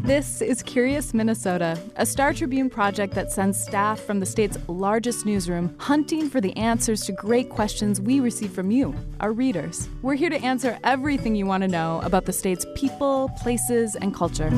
This is Curious Minnesota, a Star Tribune project that sends staff from the state's largest newsroom hunting for the answers to great questions we receive from you, our readers. We're here to answer everything you want to know about the state's people, places, and culture.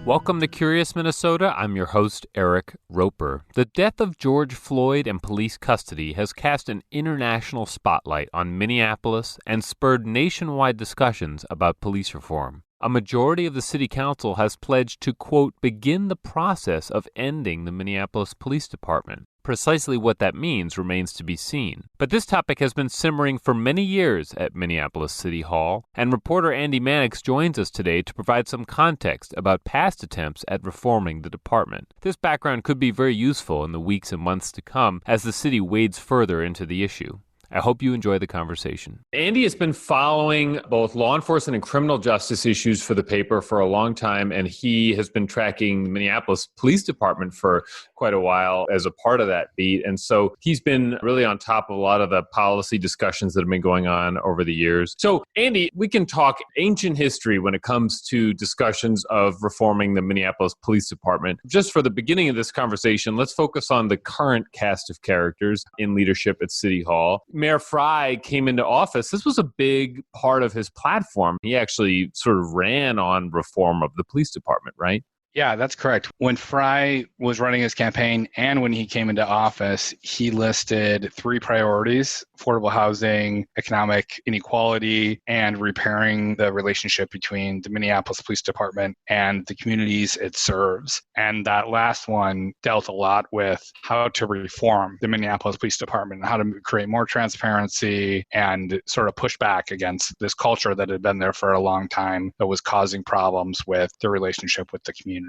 Welcome to Curious Minnesota. I'm your host, Eric Roper. The death of George Floyd in police custody has cast an international spotlight on Minneapolis and spurred nationwide discussions about police reform. A majority of the city council has pledged to, quote, begin the process of ending the Minneapolis Police Department. Precisely what that means remains to be seen. But this topic has been simmering for many years at Minneapolis City Hall, and reporter Andy Mannix joins us today to provide some context about past attempts at reforming the department. This background could be very useful in the weeks and months to come as the city wades further into the issue. I hope you enjoy the conversation. Andy has been following both law enforcement and criminal justice issues for the paper for a long time, and he has been tracking the Minneapolis Police Department for quite a while as a part of that beat. And so he's been really on top of a lot of the policy discussions that have been going on over the years. So, Andy, we can talk ancient history when it comes to discussions of reforming the Minneapolis Police Department. Just for the beginning of this conversation, let's focus on the current cast of characters in leadership at City Hall. Mayor Frey came into office. This was a big part of his platform. He actually sort of ran on reform of the police department, right? Yeah, that's correct. When Frey was running his campaign and when he came into office, he listed three priorities: affordable housing, economic inequality, and repairing the relationship between the Minneapolis Police Department and the communities it serves. And that last one dealt a lot with how to reform the Minneapolis Police Department, how to create more transparency and sort of push back against this culture that had been there for a long time that was causing problems with the relationship with the community.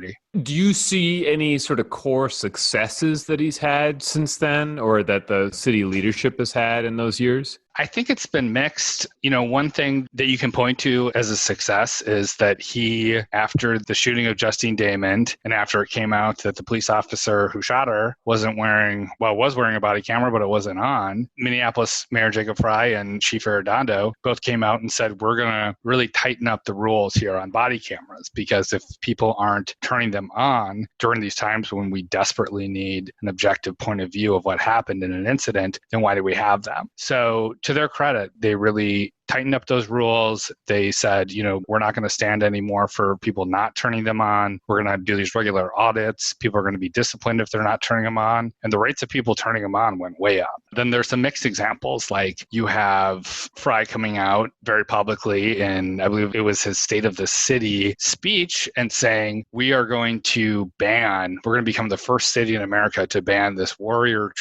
Do you see any sort of core successes that he's had since then, or that the city leadership has had in those years? I think it's been mixed. You know, one thing that you can point to as a success is that he, after the shooting of Justine Damon, and after it came out that the police officer who shot her was wearing a body camera, but it wasn't on, Minneapolis Mayor Jacob Frey and Chief Arredondo both came out and said, we're going to really tighten up the rules here on body cameras, because if people aren't turning them on during these times when we desperately need an objective point of view of what happened in an incident, then why do we have them? So to their credit, they really tightened up those rules. They said, we're not going to stand anymore for people not turning them on. We're going to do these regular audits. People are going to be disciplined if they're not turning them on. And the rates of people turning them on went way up. Then there's some mixed examples, like you have Frey coming out very publicly in, I believe it was his State of the City speech, and saying, we're going to become the first city in America to ban this warrior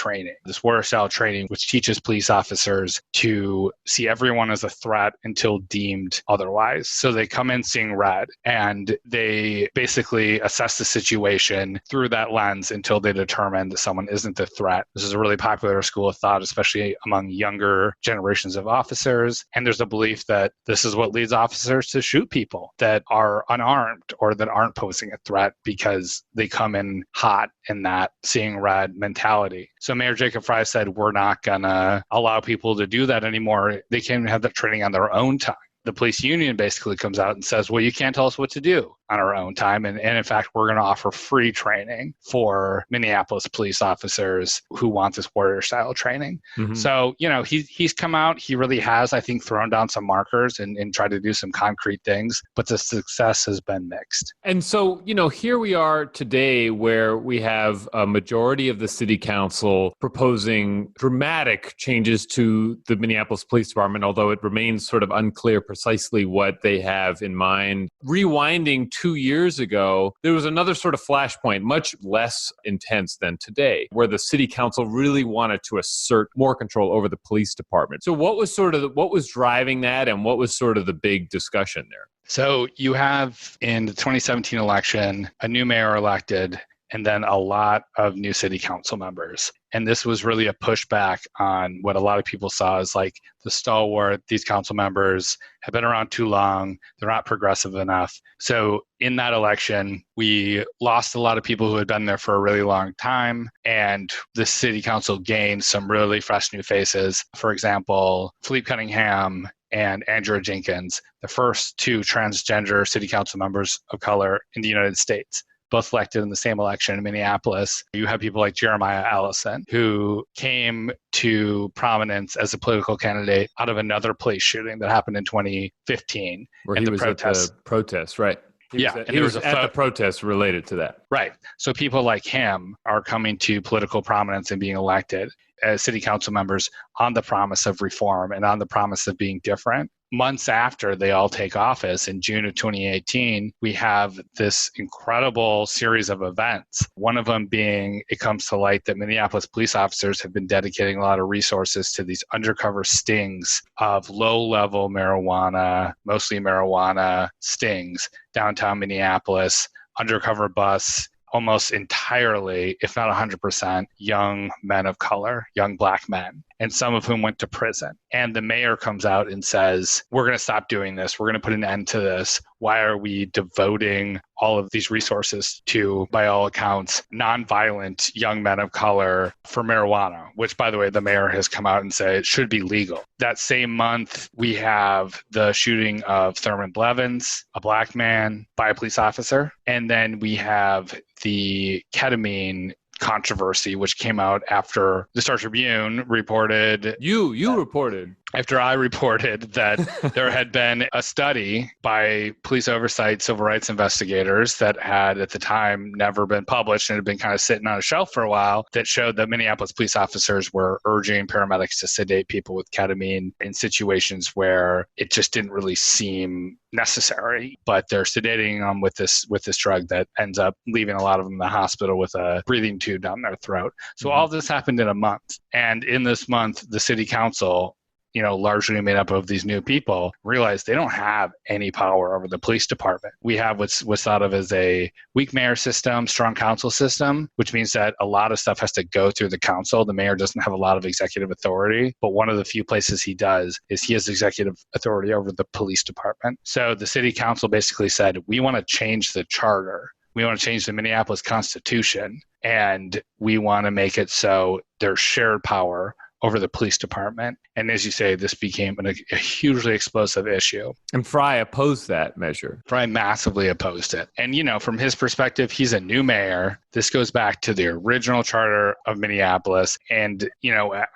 style training, which teaches police officers to see everyone as a threat until deemed otherwise. So they come in seeing red, and they basically assess the situation through that lens until they determine that someone isn't a threat. This is a really popular school of thought, especially among younger generations of officers. And there's a belief that this is what leads officers to shoot people that are unarmed or that aren't posing a threat, because they come in hot in that seeing red mentality. So Mayor Jacob Frey said, we're not going to allow people to do that anymore. They can have that training on their own time. The police union basically comes out and says, well, you can't tell us what to do on our own time. And in fact, we're going to offer free training for Minneapolis police officers who want this warrior style training. Mm-hmm. So, he's come out. He really has, I think, thrown down some markers and tried to do some concrete things, but the success has been mixed. And so, here we are today where we have a majority of the city council proposing dramatic changes to the Minneapolis Police Department, although it remains sort of unclear precisely what they have in mind. Rewinding 2 years ago, there was another sort of flashpoint, much less intense than today, where the city council really wanted to assert more control over the police department. So what was driving that, and what was sort of the big discussion there? So you have in the 2017 election, a new mayor elected, and then a lot of new city council members. And this was really a pushback on what a lot of people saw as like the stalwart. These council members have been around too long. They're not progressive enough. So in that election, we lost a lot of people who had been there for a really long time. And the city council gained some really fresh new faces. For example, Philippe Cunningham and Andrew Jenkins, the first two transgender city council members of color in the United States, both elected in the same election in Minneapolis. You have people like Jeremiah Allison, who came to prominence as a political candidate out of another police shooting that happened in 2015. Where he was at the protest, right? He was at the protest related to that. Right. So people like him are coming to political prominence and being elected as city council members on the promise of reform and on the promise of being different. Months after they all take office in June of 2018, we have this incredible series of events. One of them being, it comes to light that Minneapolis police officers have been dedicating a lot of resources to these undercover stings of low-level marijuana, mostly marijuana stings, downtown Minneapolis, undercover bus, almost entirely, if not 100%, young men of color, young Black men, and some of whom went to prison. And the mayor comes out and says, we're going to stop doing this. We're going to put an end to this. Why are we devoting all of these resources to, by all accounts, nonviolent young men of color for marijuana, which, by the way, the mayor has come out and said it should be legal. That same month, we have the shooting of Thurman Blevins, a Black man, by a police officer. And then we have the ketamine controversy, which came out after the Star Tribune reported. You reported. After I reported that there had been a study by police oversight civil rights investigators that had at the time never been published and had been kind of sitting on a shelf for a while, that showed that Minneapolis police officers were urging paramedics to sedate people with ketamine in situations where it just didn't really seem necessary, but they're sedating them with this drug that ends up leaving a lot of them in the hospital with a breathing tube down their throat. So all this happened in a month. And in this month, the city council, largely made up of these new people, realize they don't have any power over the police department. We have what's thought of as a weak mayor system, strong council system, which means that a lot of stuff has to go through the council. The mayor doesn't have a lot of executive authority, but one of the few places he does is he has executive authority over the police department. So the city council basically said, we want to change the charter. We want to change the Minneapolis Constitution, and we want to make it so there's shared power over the police department. And as you say, this became a hugely explosive issue. And Fry opposed that measure. Fry massively opposed it. And, from his perspective, he's a new mayor. This goes back to the original charter of Minneapolis. And,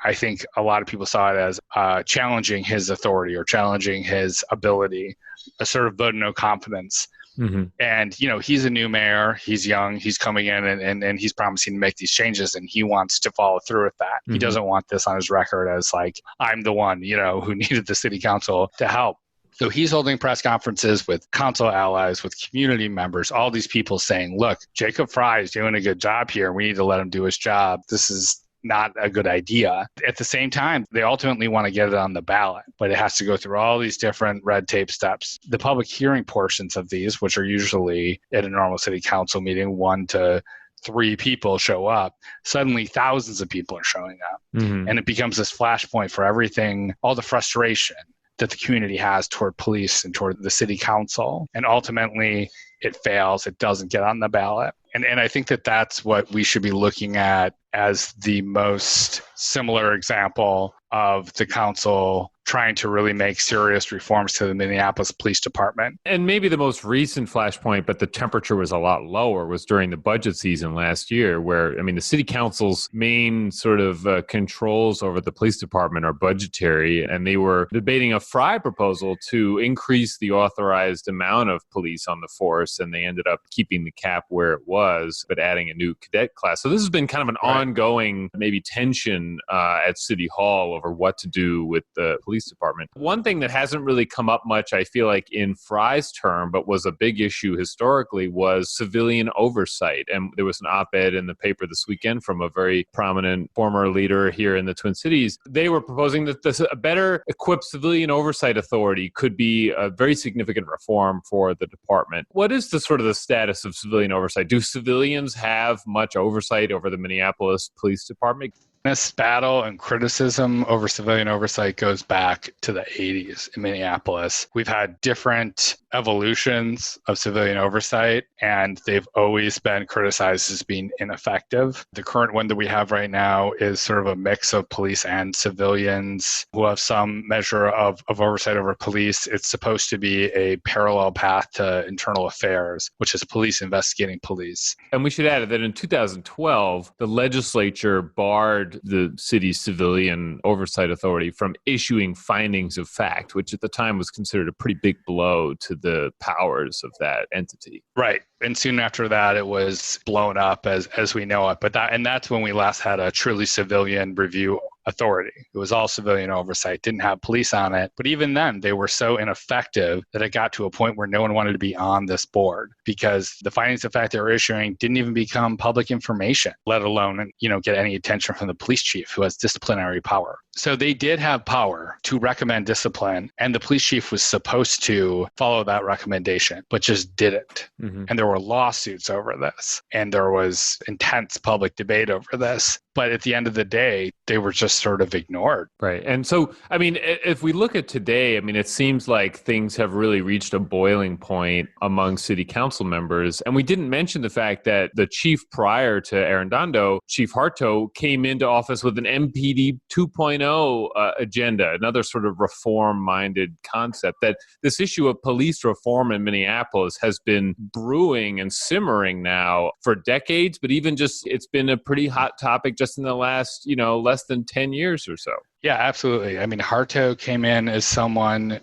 I think a lot of people saw it as challenging his authority or challenging his ability, a sort of vote of no confidence. Mm-hmm. And, he's a new mayor, he's young, he's coming in and he's promising to make these changes, and he wants to follow through with that. Mm-hmm. He doesn't want this on his record as like, I'm the one, who needed the city council to help. So he's holding press conferences with council allies, with community members, all these people saying, look, Jacob Fry is doing a good job here. We need to let him do his job. This is not a good idea. At the same time, they ultimately want to get it on the ballot, but it has to go through all these different red tape steps. The public hearing portions of these, which are usually at a normal city council meeting, 1 to 3 people show up, suddenly thousands of people are showing up. Mm-hmm. And it becomes this flashpoint for everything, all the frustration that the community has toward police and toward the city council. And ultimately, it fails. It doesn't get on the ballot. And I think that that's what we should be looking at as the most similar example of the council trying to really make serious reforms to the Minneapolis Police Department. And maybe the most recent flashpoint, but the temperature was a lot lower, was during the budget season last year, where, the city council's main sort of controls over the police department are budgetary, and they were debating a Fry proposal to increase the authorized amount of police on the force, and they ended up keeping the cap where it was, but adding a new cadet class. So this has been kind of an ongoing maybe tension discussion at City Hall over what to do with the police department. One thing that hasn't really come up much, I feel like, in Frye's term, but was a big issue historically, was civilian oversight. And there was an op-ed in the paper this weekend from a very prominent former leader here in the Twin Cities. They were proposing that a better equipped civilian oversight authority could be a very significant reform for the department. What is the sort of the status of civilian oversight? Do civilians have much oversight over the Minneapolis Police Department? This battle and criticism over civilian oversight goes back to the 80s in Minneapolis. We've had different evolutions of civilian oversight, and they've always been criticized as being ineffective. The current one that we have right now is sort of a mix of police and civilians who have some measure of oversight over police. It's supposed to be a parallel path to internal affairs, which is police investigating police. And we should add that in 2012, the legislature barred the city's civilian oversight authority from issuing findings of fact, which at the time was considered a pretty big blow to the powers of that entity. Right. And soon after that, it was blown up as we know it. But that's when we last had a truly civilian review authority. It was all civilian oversight, didn't have police on it. But even then, they were so ineffective that it got to a point where no one wanted to be on this board because the findings of fact they were issuing didn't even become public information, let alone, get any attention from the police chief who has disciplinary power. So they did have power to recommend discipline, and the police chief was supposed to follow that recommendation, but just didn't. Mm-hmm. And there were lawsuits over this, and there was intense public debate over this. But at the end of the day, they were just sort of ignored. Right. And so, if we look at today, it seems like things have really reached a boiling point among city council members. And we didn't mention the fact that the chief prior to Arredondo, Chief Harto, came into office with an MPD 2.0 agenda, another sort of reform-minded concept, that this issue of police reform in Minneapolis has been brewing and simmering now for decades, but even just it's been a pretty hot topic just in the last, less than 10 years or so. Yeah, absolutely. Harto came in as someone,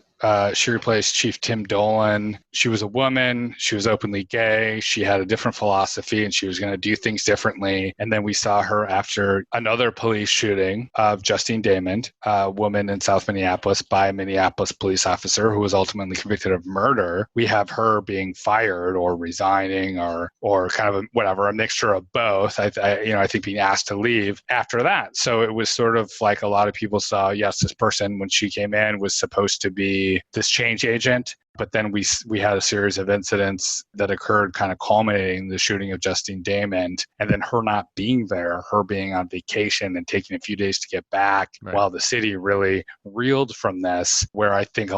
she replaced Chief Tim Dolan. She was a woman. She was openly gay. She had a different philosophy and she was going to do things differently. And then we saw her after another police shooting of Justine Damon, a woman in South Minneapolis, by a Minneapolis police officer who was ultimately convicted of murder. We have her being fired or resigning or kind of a mixture of both. I think being asked to leave after that. So it was sort of like a lot of people saw, yes, this person, when she came in, was supposed to be this change agent. But then we had a series of incidents that occurred kind of culminating the shooting of Justine Damon, and then her not being there, her being on vacation and taking a few days to get back, right, while the city really reeled from this, where I think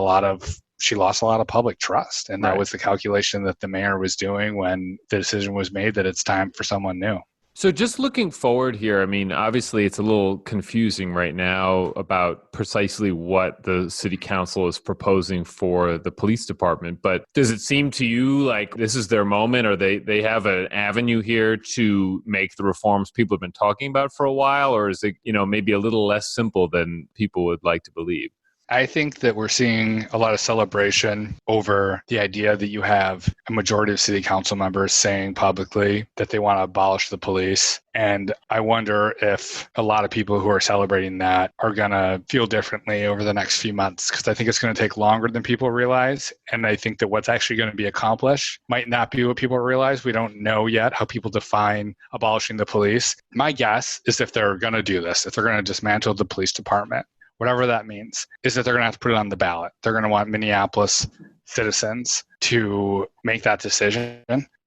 she lost a lot of public trust. And that was the calculation that the mayor was doing when the decision was made that it's time for someone new. So just looking forward here, obviously it's a little confusing right now about precisely what the city council is proposing for the police department. But does it seem to you like this is their moment, or they have an avenue here to make the reforms people have been talking about for a while? Or is it, maybe a little less simple than people would like to believe? I think that we're seeing a lot of celebration over the idea that you have a majority of city council members saying publicly that they want to abolish the police. And I wonder if a lot of people who are celebrating that are going to feel differently over the next few months, because I think it's going to take longer than people realize. And I think that what's actually going to be accomplished might not be what people realize. We don't know yet how people define abolishing the police. My guess is if they're going to do this, if they're going to dismantle the police department, whatever that means, is that they're going to have to put it on the ballot. They're going to want Minneapolis citizens to make that decision.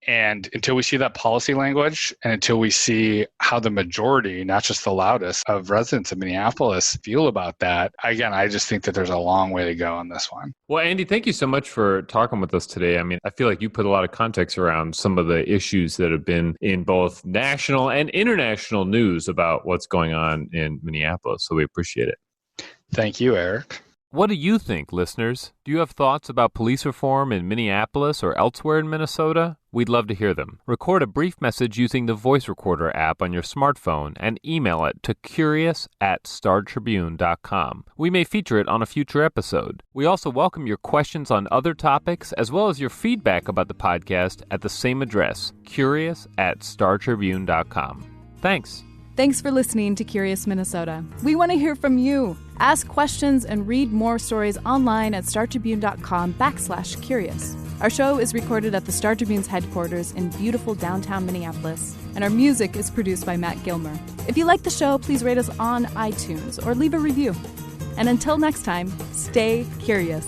And until we see that policy language, and until we see how the majority, not just the loudest, of residents of Minneapolis feel about that, again, I just think that there's a long way to go on this one. Well, Andy, thank you so much for talking with us today. I feel like you put a lot of context around some of the issues that have been in both national and international news about what's going on in Minneapolis. So we appreciate it. Thank you, Eric. What do you think, listeners? Do you have thoughts about police reform in Minneapolis or elsewhere in Minnesota? We'd love to hear them. Record a brief message using the voice recorder app on your smartphone and email it to curious@startribune.com. We may feature it on a future episode. We also welcome your questions on other topics as well as your feedback about the podcast at the same address, curious@startribune.com. Thanks. Thanks for listening to Curious Minnesota. We want to hear from you. Ask questions and read more stories online at startribune.com/curious. Our show is recorded at the Star Tribune's headquarters in beautiful downtown Minneapolis, and our music is produced by Matt Gilmer. If you like the show, please rate us on iTunes or leave a review. And until next time, stay curious.